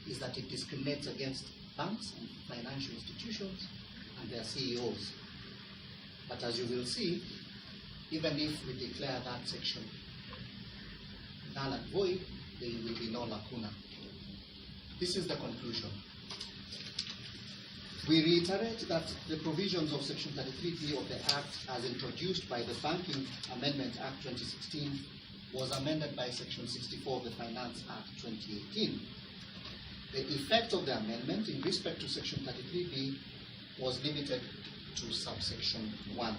is that it discriminates against banks and financial institutions and their CEOs. But as you will see, even if we declare that section null and void, there will be no lacuna. This is the conclusion. We reiterate that the provisions of Section 33B of the Act, as introduced by the Banking Amendment Act 2016, was amended by Section 64 of the Finance Act 2018. The effect of the amendment in respect to Section 33B was limited to subsection 1.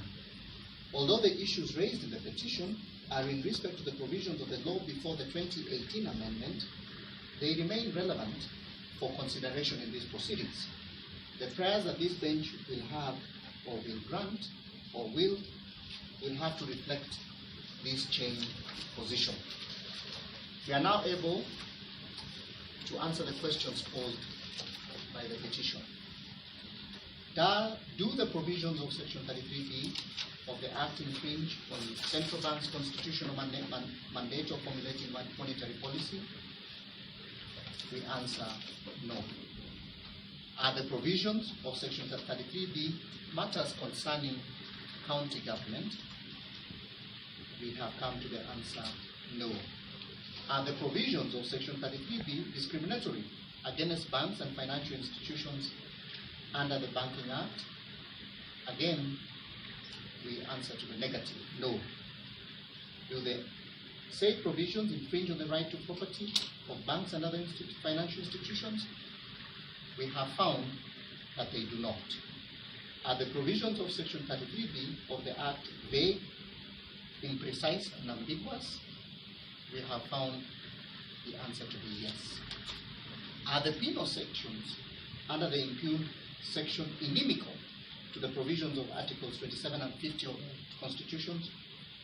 Although the issues raised in the petition are in respect to the provisions of the law before the 2018 amendment, they remain relevant for consideration in these proceedings. The prayers that this bench will have or will grant or will have to reflect this changed position. We are now able to answer the questions posed by the petition. Do the provisions of Section 33B of the Act infringe on central bank's constitutional mandate of formulating monetary policy? We answer no. Are the provisions of Section 33B matters concerning county government? We have come to the answer no. Are the provisions of Section 33B discriminatory against banks and financial institutions under the Banking Act? Again, we answer to the negative, no. Do the said provisions infringe on the right to property of banks and other financial institutions? We have found that they do not. Are the provisions of Section 33B of the Act vague, imprecise, and ambiguous? We have found the answer to be yes. Are the penal sections under the impugned section inimical to the provisions of Articles 27 and 50 of the Constitution?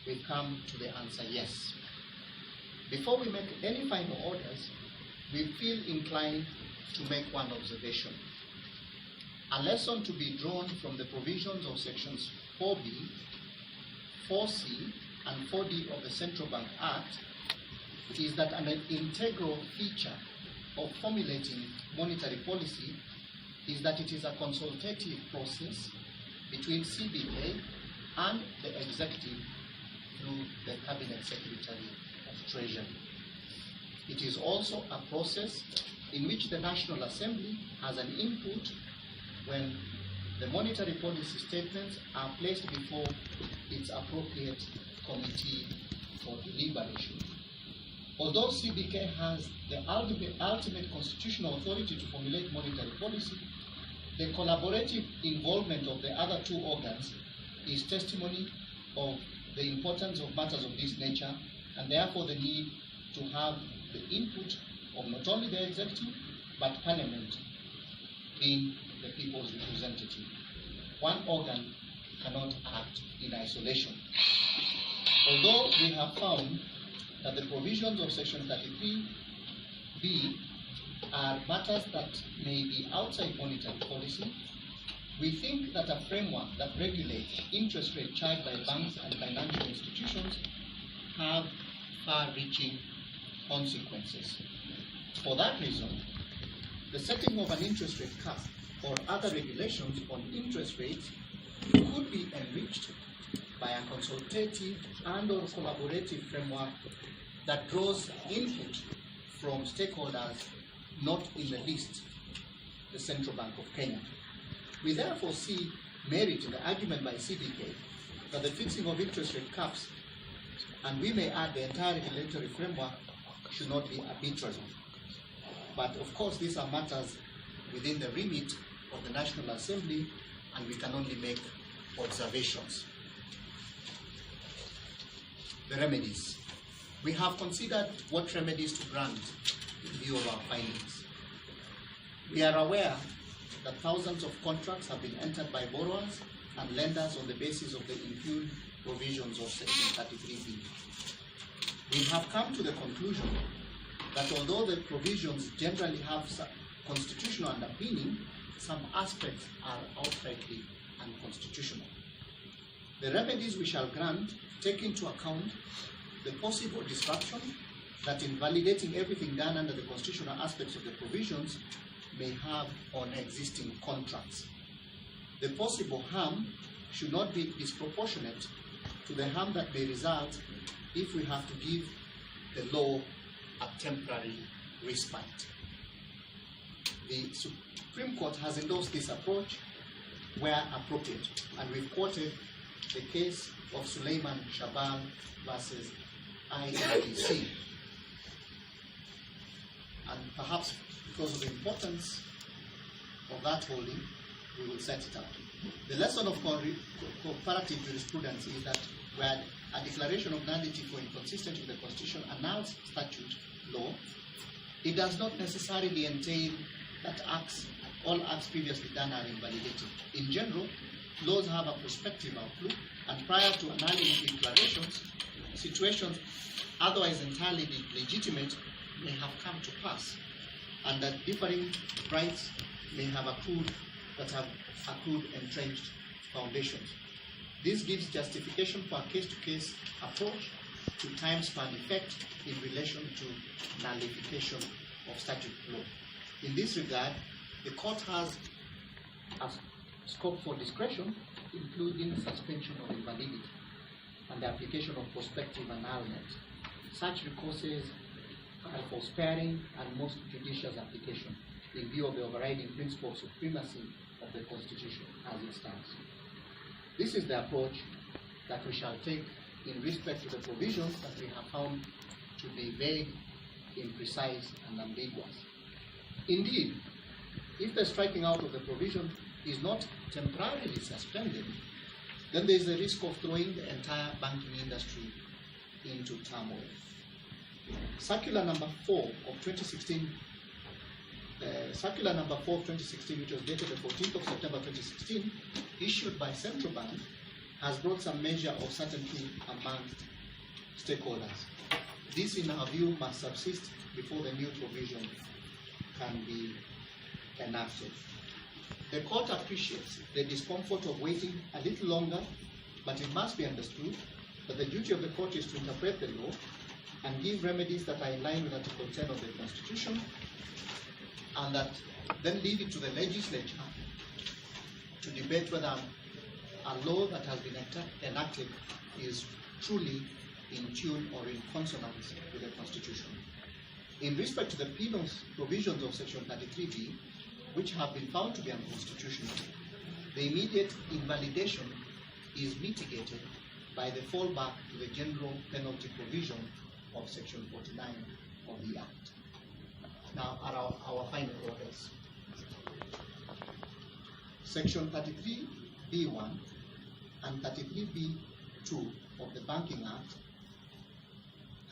We come to the answer yes. Before we make any final orders, we feel inclined to make one observation. A lesson to be drawn from the provisions of sections 4B, 4C, and 4D of the Central Bank Act is that an integral feature of formulating monetary policy is that it is a consultative process between CBK and the executive through the Cabinet Secretary of Treasury. It is also a process in which the National Assembly has an input when the monetary policy statements are placed before its appropriate committee for deliberation. Although CBK has the ultimate constitutional authority to formulate monetary policy, the collaborative involvement of the other two organs is testimony of the importance of matters of this nature, and therefore the need to have the input of not only the executive, but Parliament being the people's representative. One organ cannot act in isolation. Although we have found that the provisions of Section 33B are matters that may be outside monetary policy, we think that a framework that regulates interest rate charged by banks and financial institutions have far-reaching consequences. For that reason, the setting of an interest rate cap or other regulations on interest rates could be enriched by a consultative and/or collaborative framework that draws input from stakeholders, not in the least the Central Bank of Kenya. We therefore see merit in the argument by CBK that the fixing of interest rate caps, and we may add the entire regulatory framework, should not be arbitrary. But of course, these are matters within the remit of the National Assembly, and we can only make observations. The remedies. We have considered what remedies to grant in view of our findings. We are aware that thousands of contracts have been entered by borrowers and lenders on the basis of the impugned provisions of Section 33B. We have come to the conclusion that although the provisions generally have constitutional underpinning, some aspects are outrightly unconstitutional. The remedies we shall grant take into account the possible disruption that invalidating everything done under the constitutional aspects of the provisions may have on existing contracts. The possible harm should not be disproportionate to the harm that may result if we have to give the law a temporary respite. The Supreme Court has endorsed this approach where appropriate, and we've quoted the case of Suleiman Shabal versus IEDC. And perhaps because of the importance of that holding, we will set it up. The lesson of comparative jurisprudence is that where a declaration of nullity for inconsistency with the Constitution announced statute law, it does not necessarily entail that all acts previously done are invalidated. In general, laws have a prospective outlook, and prior to annulling declarations, situations otherwise entirely legitimate may have come to pass, and that differing rights may have accrued entrenched foundations. This gives justification for a case-to-case approach to time span effect in relation to nullification of statute law. In this regard, the court has a scope for discretion, including suspension of invalidity and the application of prospective annulment. Such recourses are for sparing and most judicious application in view of the overriding principle of supremacy of the Constitution as it stands. This is the approach that we shall take in respect to the provisions that we have found to be vague, imprecise, and ambiguous. Indeed, if the striking out of the provision is not temporarily suspended, then there is a risk of throwing the entire banking industry into turmoil. Circular number 4 of 2016, which was dated the 14th of September 2016, issued by Central Bank, has brought some measure of certainty among stakeholders. This, in our view, must subsist before the new provision can be enacted. The court appreciates the discomfort of waiting a little longer, but it must be understood that the duty of the court is to interpret the law and give remedies that are in line with Article 10 of the Constitution, and that then leave it to the legislature to debate whether a law that has been enacted is truly in tune or in consonance with the Constitution. In respect to the penal provisions of Section 33B, which have been found to be unconstitutional, the immediate invalidation is mitigated by the fallback to the general penalty provision of Section 49 of the Act. Now, are our final orders. Section 33B1 and 33B2 of the Banking Act,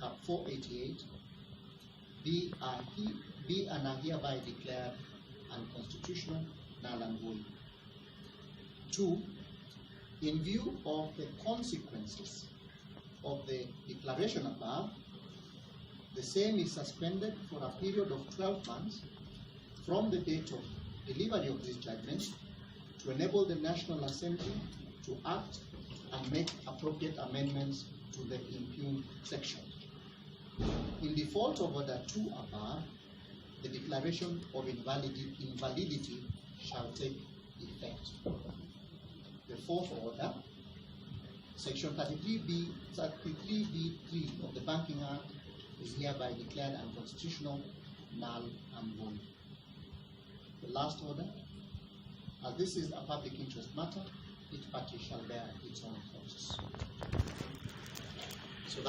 Cap 488, be and are hereby declared unconstitutional, null and void. 2. In view of the consequences of the declaration above, the same is suspended for a period of 12 months from the date of delivery of this judgment to enable the National Assembly to act and make appropriate amendments to the impugned section. In default of Order 2 above, the declaration of invalidity shall take effect. The fourth order, Section 33B3 of the Banking Act is hereby declared unconstitutional, null and void. The last order, as this is a public interest matter, each party shall bear its own costs. So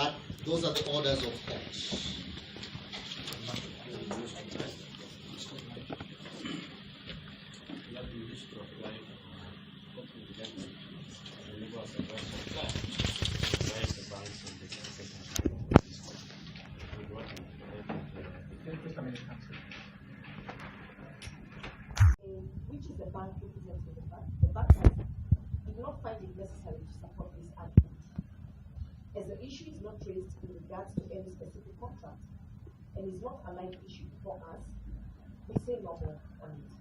those are the orders of court. Which is the bank representing the bank? The bank did not find it necessary to support this argument, as the issue is not raised in regards to any specific contract and is not a live issue for us. We say no more on it.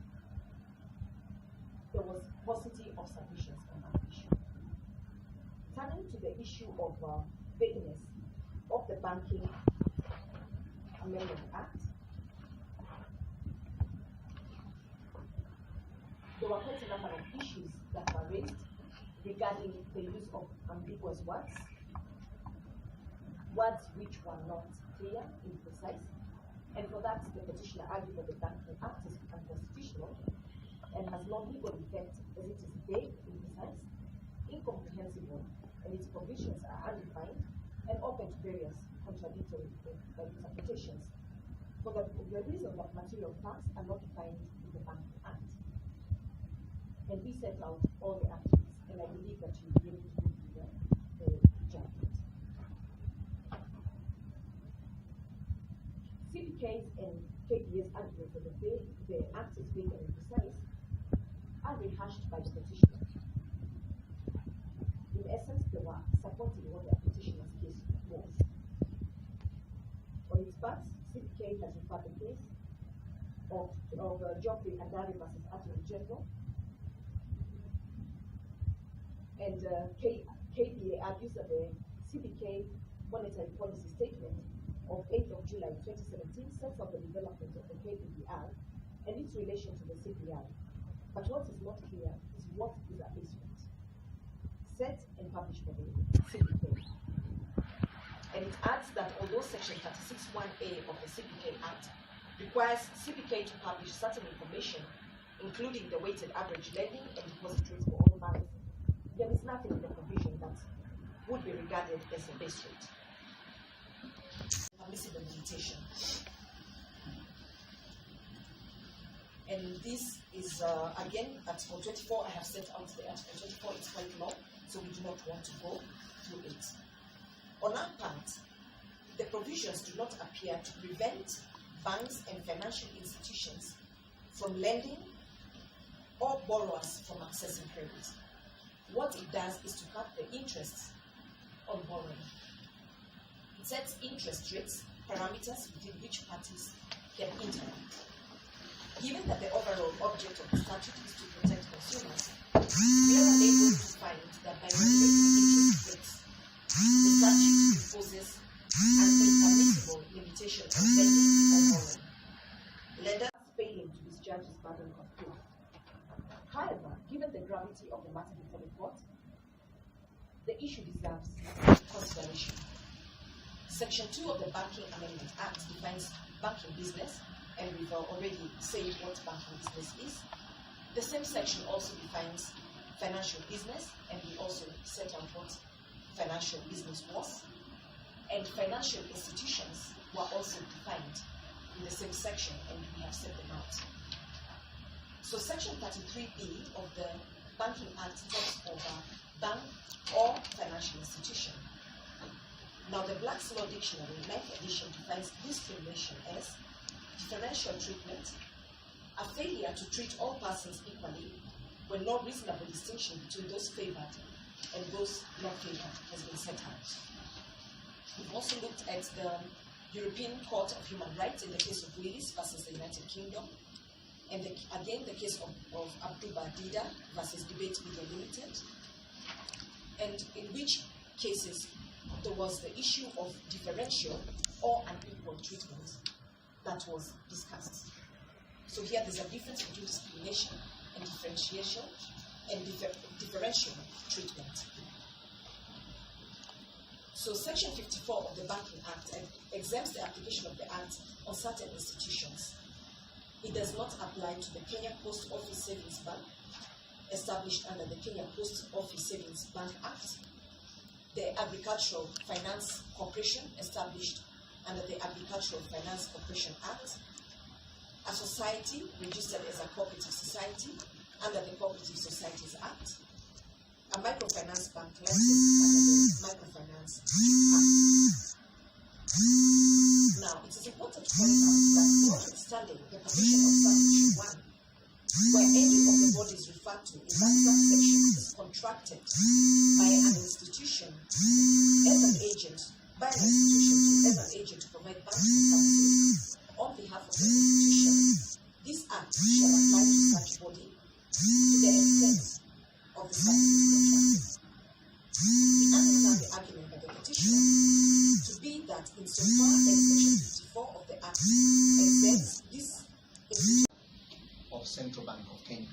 There was paucity of sufficiency on that issue. Turning to the issue of vagueness of the banking Amendment Act, there were quite a number of issues that were raised regarding the use of ambiguous words, words which were not clear, imprecise, and for that the petitioner argued that the Banking Act is unconstitutional and has no legal effect as it is vague, imprecise, incomprehensible, and its provisions are undefined and open to various contradictory interpretations for the reason that material facts are not defined in the Banking Act. And we set out all the actions, and I believe that you'll be able to go through the judgment. CPK's and KPA's arguments that the Act is vague and imprecise are rehashed by the petitioner. In essence, they were supporting what the petitioner's case was. On its part, CPK has referred the case of Geoffrey Adari versus Attorney General, and KPA argues that the CPK monetary policy statement of 8th of July 2017 sets out the development of the KPDR and its relation to the CPR. But what is not clear is what is a basement set and published by the CPK. And it adds that although Section 36(1)(a) of the CPK Act requires CPK to publish certain information, including the weighted average lending and deposit rates for all banks, there is nothing in the provision that would be regarded as a base rate. Permissible limitation. And this is, again, Article 24, I have set out the Article 24, it's quite long, so we do not want to go through it. On our part, the provisions do not appear to prevent banks and financial institutions from lending or borrowers from accessing credit. What it does is to cut the interest on borrowing. It sets interest rates, parameters within which parties can interact. Given that the overall object of the statute is to protect consumers, we are unable to find that by regulating interest rates, the statute imposes an impermissible limitation on lending or borrowing. Lenders failing to discharge this burden of proof. However, given the gravity of the matter before the court, the issue deserves consideration. Section 2 of the Banking Amendment Act defines banking business, and we've already said what banking business is. The same section also defines financial business, and we also set out what financial business was. And financial institutions were also defined in the same section, and we have set them out. So Section 33B of the Banking Act talks over bank or financial institution. Now, the Black's Law Dictionary, 9th edition, defines discrimination as differential treatment, a failure to treat all persons equally when no reasonable distinction between those favored and those not favored has been set out. We've also looked at the European Court of Human Rights in the case of Willis versus the United Kingdom, and again the case of Abduba Dida versus Debate Media Limited, and in which cases there was the issue of differential or unequal treatment that was discussed. So here there's a difference between discrimination and differentiation and differential treatment. So Section 54 of the Banking Act exempts the application of the Act on certain institutions. It does not apply to the Kenya Post Office Savings Bank, established under the Kenya Post Office Savings Bank Act, the Agricultural Finance Corporation, established under the Agricultural Finance Corporation Act, a society registered as a cooperative society under the Cooperative Societies Act, a microfinance bank licensed under the Microfinance Act. Now, it is important to point out that notwithstanding the provision of subsection 1, where any of the bodies referred to in that subsection is contracted by an institution as an agent, to provide banking services on behalf of the institution, this Act shall apply to such body to the extent of the services contracted. We understand the argument by the petitioner to be that insofar as Section 54 of the of Central Bank of Kenya.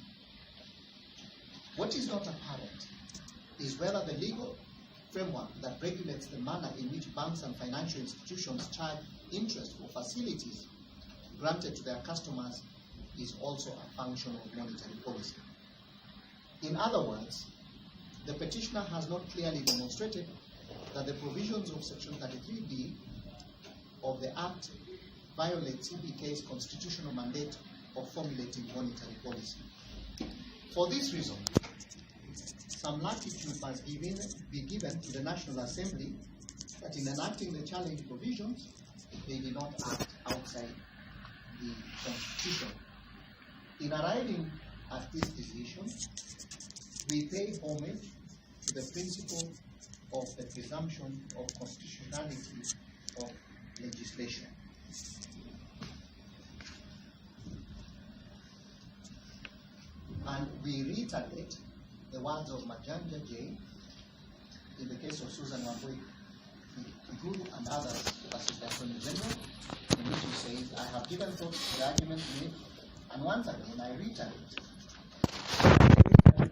What is not apparent is whether the legal framework that regulates the manner in which banks and financial institutions charge interest for facilities granted to their customers is also a function of monetary policy. In other words, the petitioner has not clearly demonstrated that the provisions of Section 33B of the Act violate CBK's constitutional mandate of formulating monetary policy. For this reason, some latitude must be given to the National Assembly that in enacting the challenge provisions, they did not act outside the Constitution. In arriving at this decision, we pay homage to the principle of the presumption of constitutionality of legislation. And we reiterate the words of Majanja J. in the case of Susan Wambui and others versus the Attorney General, in which he says, I have given thought to the arguments made, and once again I reiterate,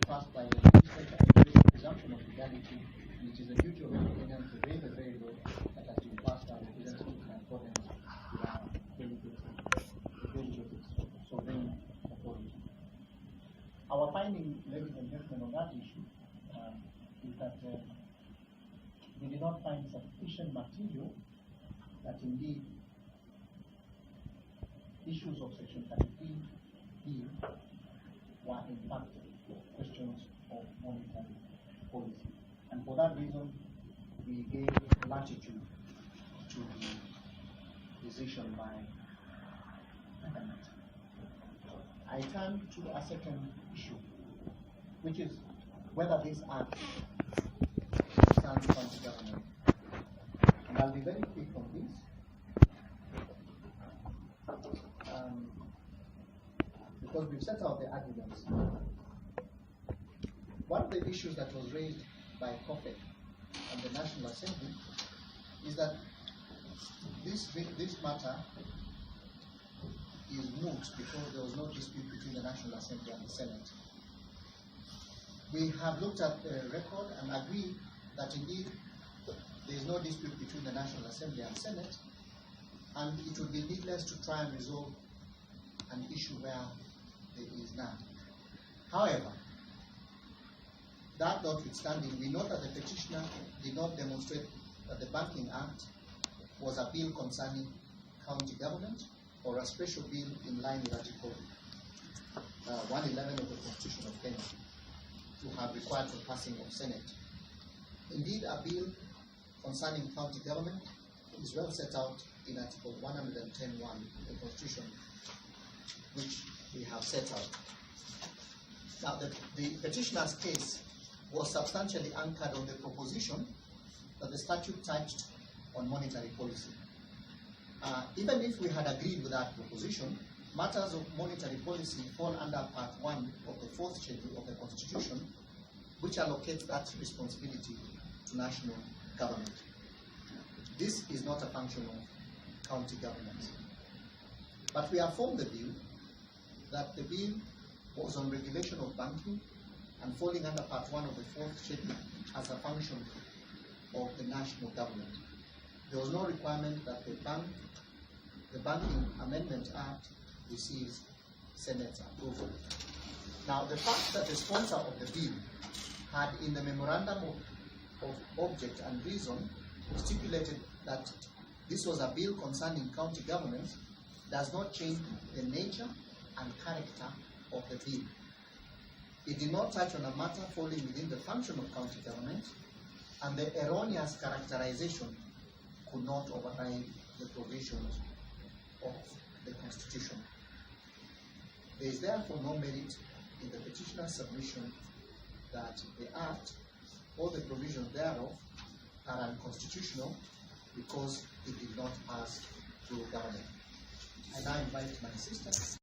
passed by the legislature and presumption of legality, which is a duty of every Kenyan to raise the very law that has been passed by the representative in accordance with our delegated sovereign authority. Our finding, ladies and gentlemen, on that issue is that we did not find sufficient material that indeed issues of Section 33B were in fact questions of monetary policy. And for that reason, we gave latitude to the decision by Parliament. I turn to a second issue, which is whether this Act stands county government. And I'll be very quick on this. Because we've set out the arguments. One of the issues that was raised by COFEC and the National Assembly is that this matter is moot because there was no dispute between the National Assembly and the Senate. We have looked at the record and agreed that indeed there is no dispute between the National Assembly and Senate, and it would be needless to try and resolve an issue where there is none. However, that notwithstanding, we note that the petitioner did not demonstrate that the Banking Act was a bill concerning county government or a special bill in line with Article 111 of the Constitution of Kenya to have required for passing of Senate. Indeed, a bill concerning county government is well set out in Article 110(1) of the Constitution, which we have set out. Now, the petitioner's case was substantially anchored on the proposition that the statute touched on monetary policy. Even if we had agreed with that proposition, matters of monetary policy fall under Part 1 of the 4th Schedule of the Constitution, which allocates that responsibility to national government. This is not a function of county government. But we affirm the view that the bill was on regulation of banking and falling under Part 1 of the 4th Schedule as a function of the national government. There was no requirement that the Banking Amendment Act receives Senate's approval. Now, the fact that the sponsor of the bill had in the memorandum of object and reason stipulated that this was a bill concerning county governments does not change the nature and character of the bill. It did not touch on a matter falling within the function of county government, and the erroneous characterization could not override the provisions of the Constitution. There is therefore no merit in the petitioner's submission that the Act or the provisions thereof are unconstitutional because it did not pass through government. I now invite my sister.